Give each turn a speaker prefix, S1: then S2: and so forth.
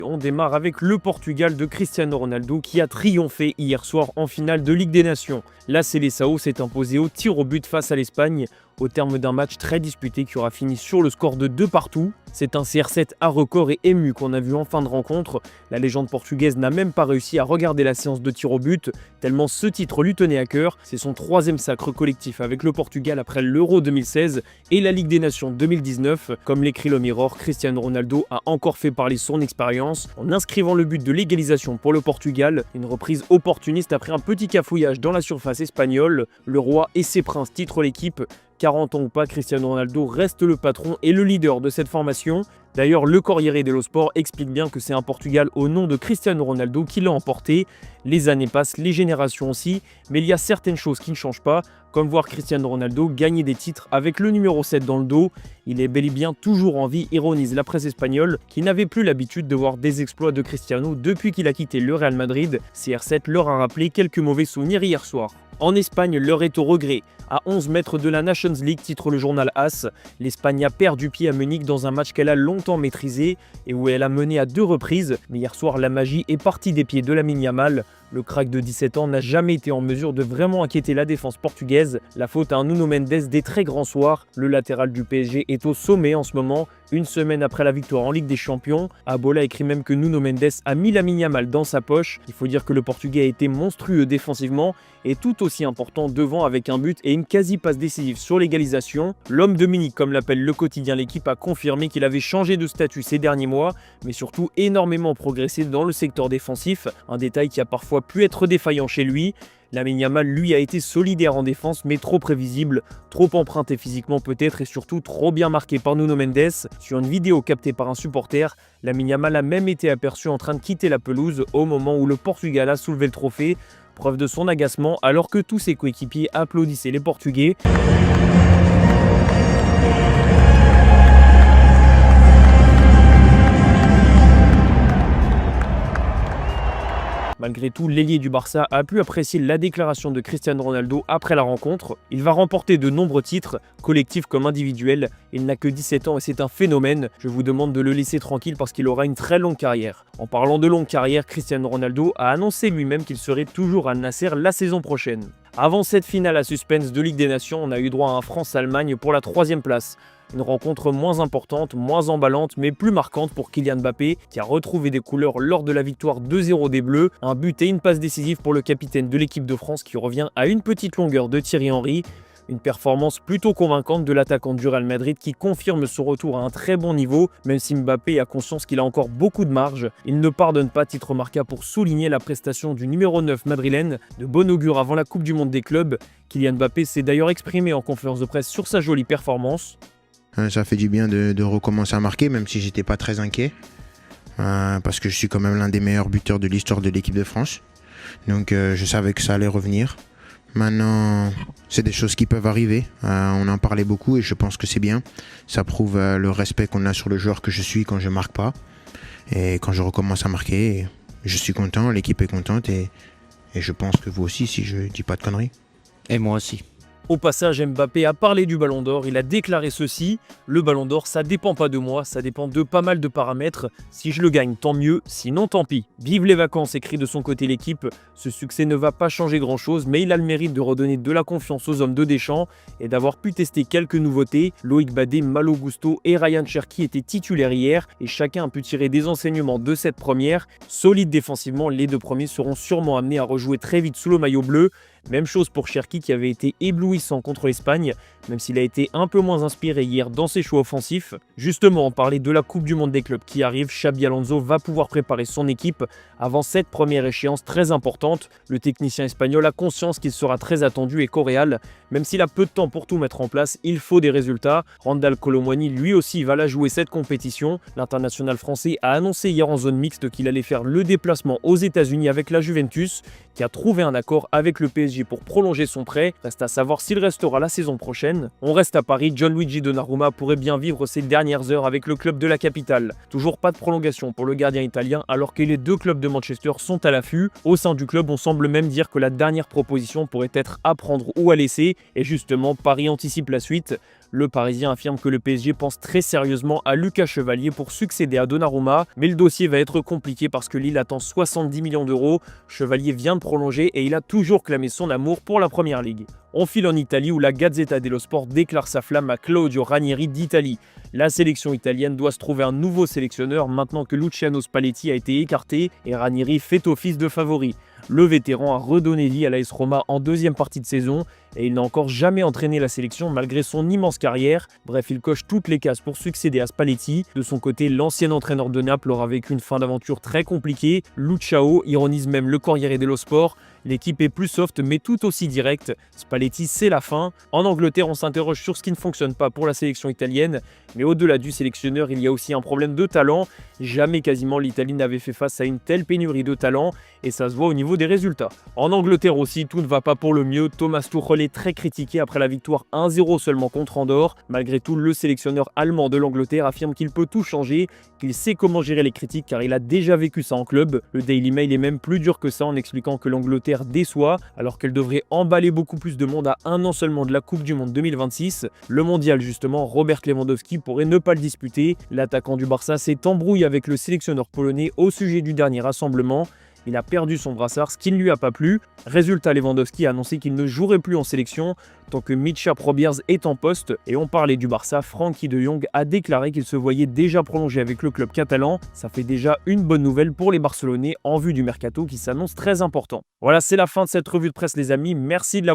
S1: On démarre avec le Portugal de Cristiano Ronaldo qui a triomphé hier soir en finale de Ligue des Nations. La Seleção s'est imposée au tir au but face à l'Espagne au terme d'un match très disputé qui aura fini sur le score de 2-2. C'est un CR7 à record et ému qu'on a vu en fin de rencontre. La légende portugaise n'a même pas réussi à regarder la séance de tir au but, tellement ce titre lui tenait à cœur. C'est son troisième sacre collectif avec le Portugal après l'Euro 2016 et la Ligue des Nations 2019. Comme l'écrit le Mirror, Cristiano Ronaldo a encore fait parler son expérience en inscrivant le but de l'égalisation pour le Portugal. Une reprise opportuniste après un petit cafouillage dans la surface espagnole. Le roi et ses princes titrent l'équipe. 40 ans ou pas, Cristiano Ronaldo reste le patron et le leader de cette formation. D'ailleurs, le Corriere dello Sport explique bien que c'est un Portugal au nom de Cristiano Ronaldo qui l'a emporté. Les années passent, les générations aussi, mais il y a certaines choses qui ne changent pas, comme voir Cristiano Ronaldo gagner des titres avec le numéro 7 dans le dos. Il est bel et bien toujours en vie, ironise la presse espagnole, qui n'avait plus l'habitude de voir des exploits de Cristiano depuis qu'il a quitté le Real Madrid. CR7 leur a rappelé quelques mauvais souvenirs hier soir. En Espagne, l'heure est au regret. À 11 mètres de la Nations League, titre le journal AS, l'Espagne a perdu pied à Munich dans un match qu'elle a longtemps maîtrisé et où elle a mené à 2 reprises. Mais hier soir, la magie est partie des pieds de Lamine Yamal. Le crack de 17 ans n'a jamais été en mesure de vraiment inquiéter la défense portugaise. La faute à un Nuno Mendes des très grands soirs. Le latéral du PSG est au sommet en ce moment, une semaine après la victoire en Ligue des Champions. Abola écrit même que Nuno Mendes a mis Lamine Yamal dans sa poche. Il faut dire que le Portugais a été monstrueux défensivement et tout aussi important devant avec un but et une quasi-passe décisive sur l'égalisation. L'homme de Munich, comme l'appelle le quotidien L'Équipe, a confirmé qu'il avait changé de statut ces derniers mois, mais surtout énormément progressé dans le secteur défensif, un détail qui a parfois pu être défaillant chez lui. Lamine Yamal, lui, a été solidaire en défense, mais trop prévisible, trop emprunté physiquement peut-être et surtout trop bien marqué par Nuno Mendes. Sur une vidéo captée par un supporter, Lamine Yamal a même été aperçu en train de quitter la pelouse au moment où le Portugal a soulevé le trophée, preuve de son agacement alors que tous ses coéquipiers applaudissaient les Portugais. Malgré tout, l'ailier du Barça a pu apprécier la déclaration de Cristiano Ronaldo après la rencontre. Il va remporter de nombreux titres, collectifs comme individuels. Il n'a que 17 ans et c'est un phénomène. Je vous demande de le laisser tranquille parce qu'il aura une très longue carrière. En parlant de longue carrière, Cristiano Ronaldo a annoncé lui-même qu'il serait toujours à Nasser la saison prochaine. Avant cette finale à suspense de Ligue des Nations, on a eu droit à un France-Allemagne pour la 3e place. Une rencontre moins importante, moins emballante, mais plus marquante pour Kylian Mbappé, qui a retrouvé des couleurs lors de la victoire 2-0 des Bleus. Un but et une passe décisive pour le capitaine de l'équipe de France qui revient à une petite longueur de Thierry Henry. Une performance plutôt convaincante de l'attaquant du Real Madrid qui confirme son retour à un très bon niveau, même si Mbappé a conscience qu'il a encore beaucoup de marge. Il ne pardonne pas, titre Marca pour souligner la prestation du numéro 9 madrilène, de bon augure avant la Coupe du Monde des clubs. Kylian Mbappé s'est d'ailleurs exprimé en conférence de presse sur sa jolie performance.
S2: Ça fait du bien de recommencer à marquer, même si j'étais pas très inquiet, parce que je suis quand même l'un des meilleurs buteurs de l'histoire de l'équipe de France. Donc je savais que ça allait revenir. Maintenant, c'est des choses qui peuvent arriver. On en parlait beaucoup et je pense que c'est bien. Ça prouve le respect qu'on a sur le joueur que je suis quand je marque pas. Et quand je recommence à marquer, je suis content, l'équipe est contente et je pense que vous aussi, si je dis pas de conneries.
S3: Et moi aussi.
S1: Au passage, Mbappé a parlé du Ballon d'Or, il a déclaré ceci: le Ballon d'Or, ça dépend pas de moi, ça dépend de pas mal de paramètres. Si je le gagne, tant mieux, sinon tant pis. Vive les vacances, écrit de son côté l'équipe. Ce succès ne va pas changer grand chose, mais il a le mérite de redonner de la confiance aux hommes de Deschamps et d'avoir pu tester quelques nouveautés. Loïc Badé, Malo Gusto et Ryan Cherki étaient titulaires hier et chacun a pu tirer des enseignements de cette première. Solide défensivement, les 2 premiers seront sûrement amenés à rejouer très vite sous le maillot bleu. Même chose pour Cherki qui avait été éblouissant contre l'Espagne, même s'il a été un peu moins inspiré hier dans ses choix offensifs. Justement, on parlait de la Coupe du Monde des clubs qui arrive, Xabi Alonso va pouvoir préparer son équipe avant cette première échéance très importante. Le technicien espagnol a conscience qu'il sera très attendu et qu'au Real, même s'il a peu de temps pour tout mettre en place, il faut des résultats. Randal Kolo Muani lui aussi va la jouer cette compétition. L'international français a annoncé hier en zone mixte qu'il allait faire le déplacement aux États-Unis avec la Juventus, qui a trouvé un accord avec le PSG pour prolonger son prêt. Reste à savoir s'il restera la saison prochaine. On reste à Paris, Gianluigi Donnarumma pourrait bien vivre ses dernières heures avec le club de la capitale. Toujours pas de prolongation pour le gardien italien alors que les 2 clubs de Manchester sont à l'affût. Au sein du club, on semble même dire que la dernière proposition pourrait être à prendre ou à laisser. Et justement, Paris anticipe la suite. Le Parisien affirme que le PSG pense très sérieusement à Lucas Chevalier pour succéder à Donnarumma, mais le dossier va être compliqué parce que Lille attend 70 millions d'euros. Chevalier vient de prolonger et il a toujours clamé son amour pour la Première Ligue. On file en Italie où la Gazzetta dello Sport déclare sa flamme à Claudio Ranieri d'Italie. La sélection italienne doit se trouver un nouveau sélectionneur maintenant que Luciano Spalletti a été écarté et Ranieri fait office de favori. Le vétéran a redonné vie à l'AS Roma en deuxième partie de saison et il n'a encore jamais entraîné la sélection malgré son immense carrière. Bref, il coche toutes les cases pour succéder à Spalletti. De son côté, l'ancien entraîneur de Naples aura vécu une fin d'aventure très compliquée. Luciao ironise même le Corriere dello Sport. L'équipe est plus soft mais tout aussi directe. Spalletti, c'est la fin. En Angleterre, on s'interroge sur ce qui ne fonctionne pas pour la sélection italienne. Mais au-delà du sélectionneur, il y a aussi un problème de talent. Jamais quasiment l'Italie n'avait fait face à une telle pénurie de talent. Et ça se voit au niveau des résultats. En Angleterre aussi, tout ne va pas pour le mieux. Thomas Tuchel est très critiqué après la victoire 1-0 seulement contre Andorre. Malgré tout, le sélectionneur allemand de l'Angleterre affirme qu'il peut tout changer, qu'il sait comment gérer les critiques car il a déjà vécu ça en club. Le Daily Mail est même plus dur que ça en expliquant que l'Angleterre déçoit alors qu'elle devrait emballer beaucoup plus de monde à un an seulement de la Coupe du Monde 2026. Le mondial justement, Robert Lewandowski pourrait ne pas le disputer. L'attaquant du Barça s'est embrouillé avec le sélectionneur polonais au sujet du dernier rassemblement. Il a perdu son brassard, ce qui ne lui a pas plu. Résultat, Lewandowski a annoncé qu'il ne jouerait plus en sélection tant que Mischa Probiers est en poste. Et on parlait du Barça, Frenkie de Jong a déclaré qu'il se voyait déjà prolongé avec le club catalan. Ça fait déjà une bonne nouvelle pour les Barcelonais en vue du mercato qui s'annonce très important. Voilà, c'est la fin de cette revue de presse les amis. Merci de l'avoir